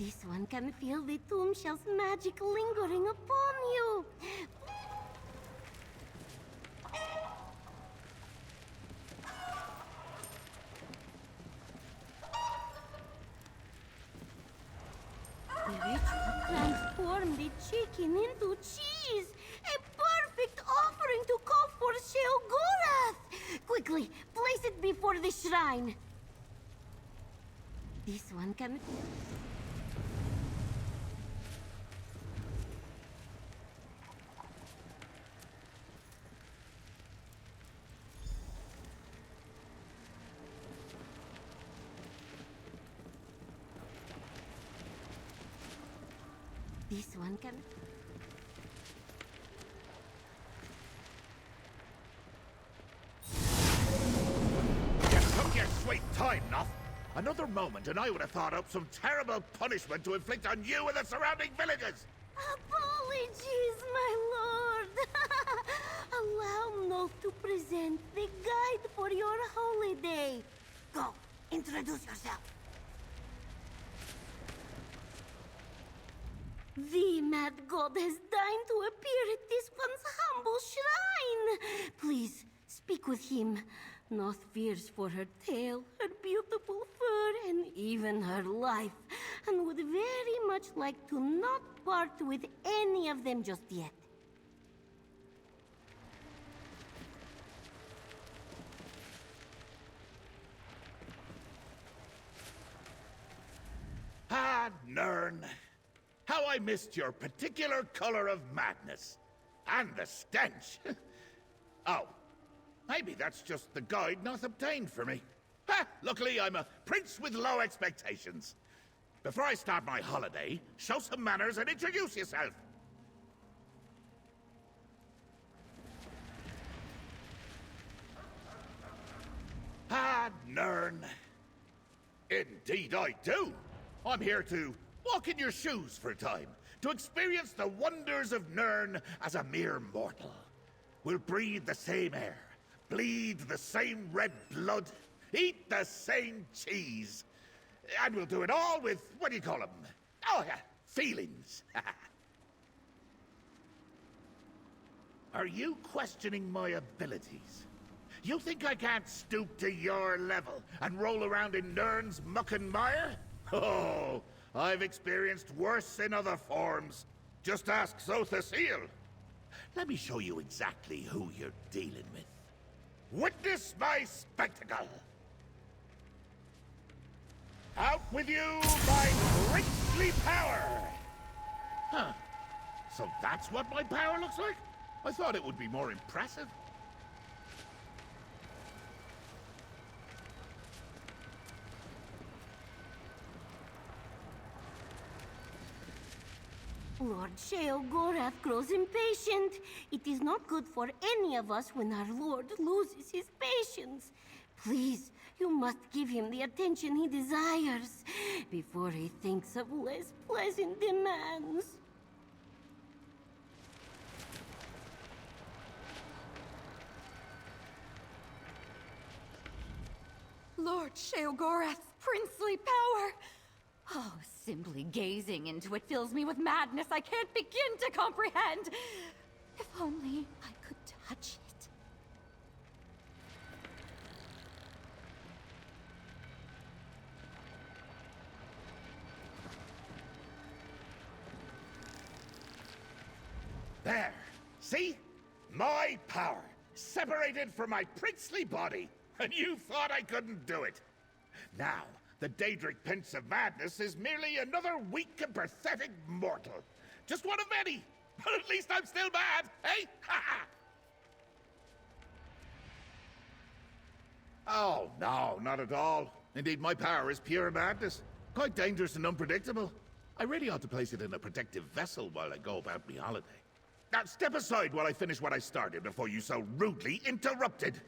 This one can feel the tomb shell's magic lingering upon you. The ritual transformed the chicken into cheese. A perfect offering to call for Sheogorath. Quickly, place it before the shrine. This one can... This one can... You took your sweet time, Noth. Another moment and I would have thought up some terrible punishment to inflict on you and the surrounding villagers. Apologies, my lord. Allow Noth to present the guide for your holiday. Go, introduce yourself. The mad god has deigned to appear at this one's humble shrine. Please, speak with him. Noth fears for her tail, her beautiful fur, and even her life, and would very much like to not part with any of them just yet. Ah, Nern. How I missed your particular color of madness. And the stench. Oh, maybe that's just the guide Noth obtained for me. Ha! Luckily, I'm a prince with low expectations. Before I start my holiday, show some manners and introduce yourself. Ah, Nern. Indeed I do. I'm here to walk in your shoes for a time, to experience the wonders of Nern as a mere mortal. We'll breathe the same air, bleed the same red blood, eat the same cheese. And we'll do it all with, what do you call them? Oh, yeah, feelings. Are you questioning my abilities? You think I can't stoop to your level and roll around in Nern's muck and mire? Oh, I've experienced worse in other forms. Just ask Zothasiel. Let me show you exactly who you're dealing with. Witness my spectacle! Out with you, my princely power! Huh. So that's what my power looks like? I thought it would be more impressive. Lord Sheogorath grows impatient. It is not good for any of us when our lord loses his patience. Please, you must give him the attention he desires before he thinks of less pleasant demands. Lord Sheogorath's princely power! Oh, simply gazing into it fills me with madness I can't begin to comprehend! If only I could touch it. There. See? My power. Separated from my princely body. And you thought I couldn't do it. Now, the Daedric Prince of Madness is merely another weak and pathetic mortal. Just one of many. But at least I'm still bad, eh? Ha ha! Oh, no, not at all. Indeed, my power is pure madness. Quite dangerous and unpredictable. I really ought to place it in a protective vessel while I go about my holiday. Now, step aside while I finish what I started before you so rudely interrupted.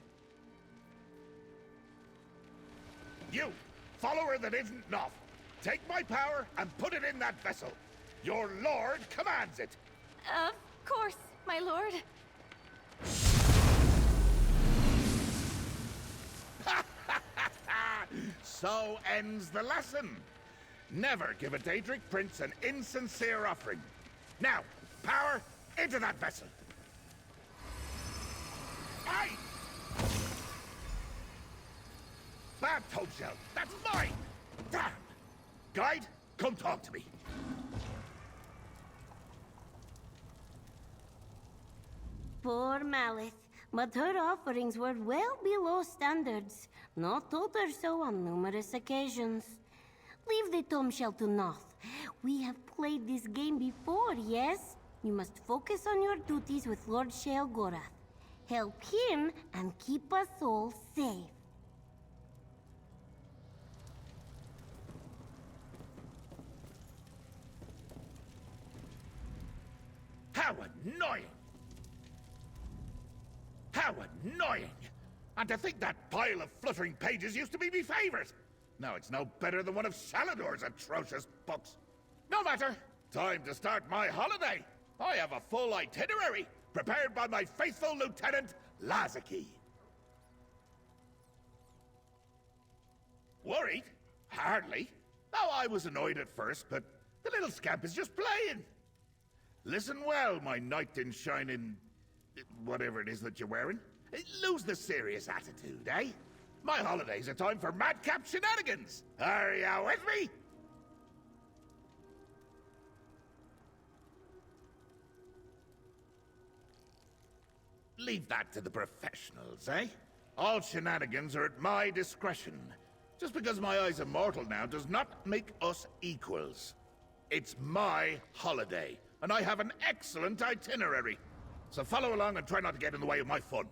You, follower that isn't Noth, take my power and put it in that vessel. Your lord commands it. Of course, my lord. So ends the lesson. Never give a Daedric prince an insincere offering. Now, power into that vessel. Aye! Bad toad shell. That's mine! Damn! Guide, come talk to me. Poor Malith, but her offerings were well below standards. Not told her so on numerous occasions. Leave the tomb shell to Noth. We have played this game before, yes? You must focus on your duties with Lord Sheogorath. Help him and keep us all safe. How annoying! How annoying! And to think that pile of fluttering pages used to be me favorite! Now it's no better than one of Salador's atrocious books. No matter! Time to start my holiday! I have a full itinerary, prepared by my faithful Lieutenant, Lazaki. Worried? Hardly. Oh, I was annoyed at first, but the little scamp is just playing. Listen well, my knight in shining... whatever it is that you're wearing. Lose the serious attitude, eh? My holiday's a time for madcap shenanigans. Are you with me? Leave that to the professionals, eh? All shenanigans are at my discretion. Just because my eye's immortal now does not make us equals. It's my holiday, and I have an excellent itinerary. So follow along and try not to get in the way of my fun.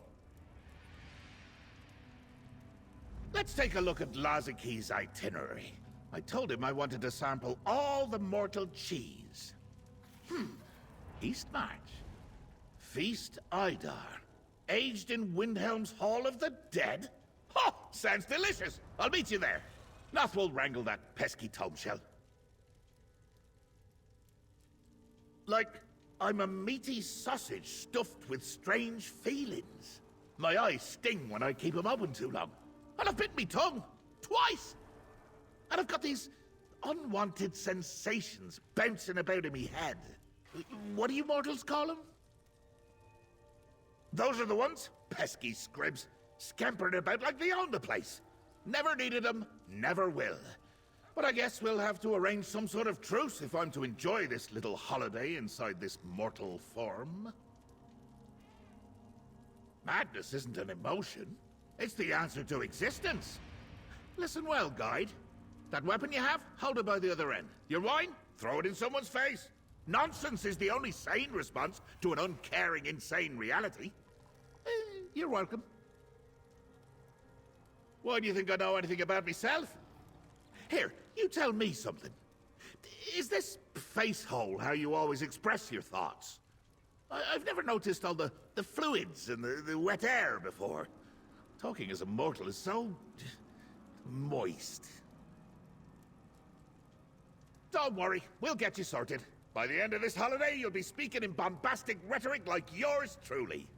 Let's take a look at Lazaki's itinerary. I told him I wanted to sample all the mortal cheese. East March. Feast Idar. Aged in Windhelm's Hall of the Dead? Oh, sounds delicious. I'll meet you there. Noth will wrangle that pesky tomb shell. Like, I'm a meaty sausage stuffed with strange feelings. My eyes sting when I keep them open too long. And I've bit me tongue. Twice. And I've got these unwanted sensations bouncing about in me head. What do you mortals call them? Those are the ones? Pesky scribs. Scampering about like they own the place. Never needed them, never will. But I guess we'll have to arrange some sort of truce if I'm to enjoy this little holiday inside this mortal form. Madness isn't an emotion. It's the answer to existence. Listen well, guide. That weapon you have, hold it by the other end. Your wine, throw it in someone's face. Nonsense is the only sane response to an uncaring, insane reality. You're welcome. Why do you think I know anything about myself? Here, you tell me something. Is this face hole how you always express your thoughts? I've never noticed all the fluids and the wet air before. Talking as a mortal is so... moist. Don't worry, we'll get you sorted. By the end of this holiday, you'll be speaking in bombastic rhetoric like yours truly.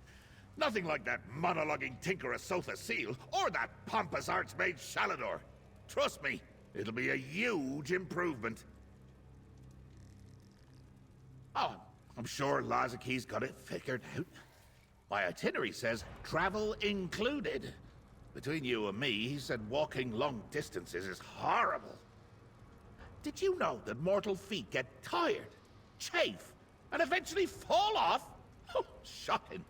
Nothing like that monologuing tinker Asotha Seal, or that pompous archmage Shalador. Trust me, it'll be a huge improvement. Oh, I'm sure Lazaki's got it figured out. My itinerary says travel included. Between you and me, he said walking long distances is horrible. Did you know that mortal feet get tired, chafe, and eventually fall off? Oh, shocking.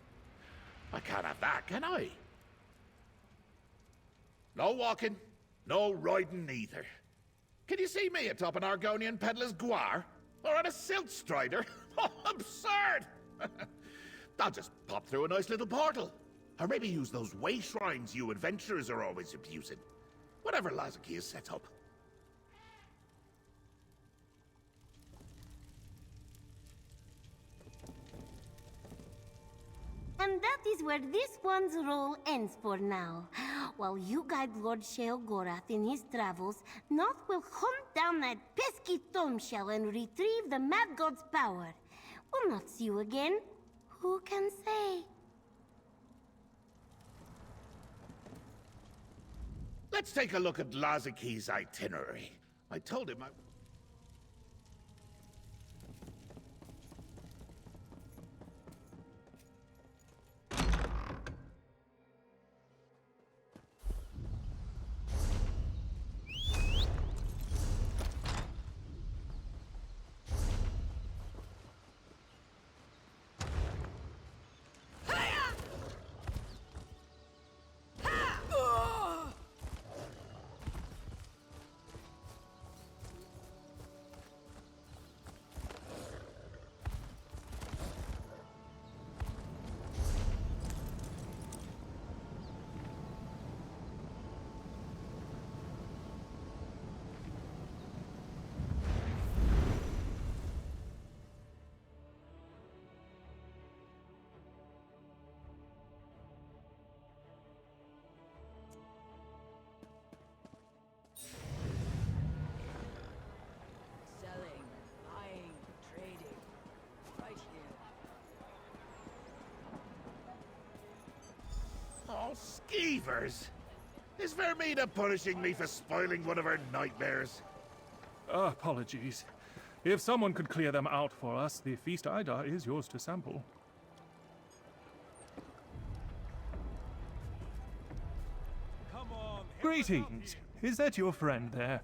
I can't have that, can I? No walking, no riding either. Can you see me atop an Argonian peddler's guar? Or on a silt strider? Oh, absurd! I'll just pop through a nice little portal. Or maybe use those way shrines you adventurers are always abusing. Whatever Lazaki has set up. And that is where this one's role ends for now. While you guide Lord Sheogorath in his travels, Noth will hunt down that pesky tomb shell and retrieve the Mad God's power. We'll not see you again. Who can say? Let's take a look at Lazaki's itinerary. I told him I... Oh, skeevers! Is Vermina punishing me for spoiling one of her nightmares? Apologies. If someone could clear them out for us, the feast Ida is yours to sample. Greetings. Is that your friend there?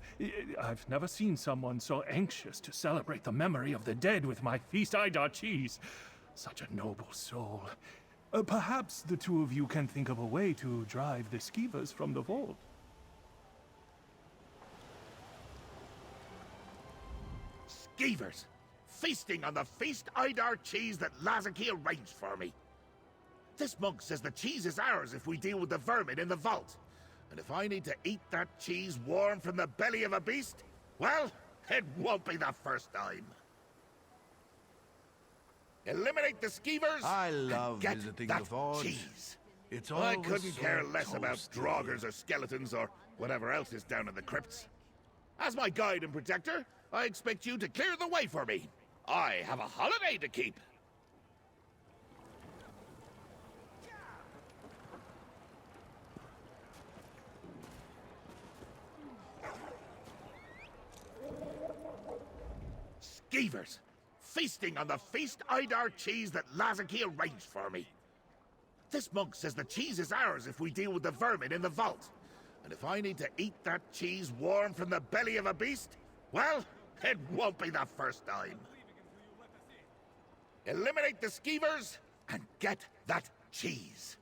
I've never seen someone so anxious to celebrate the memory of the dead with my feast Ida cheese. Such a noble soul. Perhaps the two of you can think of a way to drive the skeevers from the vault. Skeevers! Feasting on the feast Idar cheese that Lazaki arranged for me. This monk says the cheese is ours if we deal with the vermin in the vault. And if I need to eat that cheese warm from the belly of a beast, well, it won't be the first time. Eliminate the skeevers I love and get visiting that the forge. cheese. It's I always couldn't so care less about toasty. draugrs or skeletons or whatever else is down in the crypts. As my guide and protector, I expect you to clear the way for me. I have a holiday to keep. Skeevers! Feasting on the feast Idar cheese that Lazaki arranged for me. This monk says the cheese is ours if we deal with the vermin in the vault. And if I need to eat that cheese warm from the belly of a beast, well, it won't be the first time. Eliminate the skeevers and get that cheese.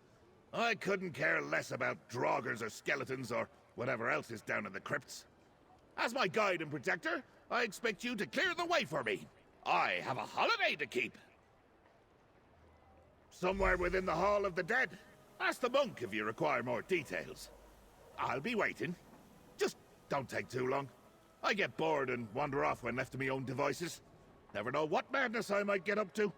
I couldn't care less about draugrs or skeletons or whatever else is down in the crypts. As my guide and protector, I expect you to clear the way for me. I have a holiday to keep. Somewhere within the Hall of the Dead. Ask the monk if you require more details. I'll be waiting. Just don't take too long. I get bored and wander off when left to my own devices. Never know what madness I might get up to.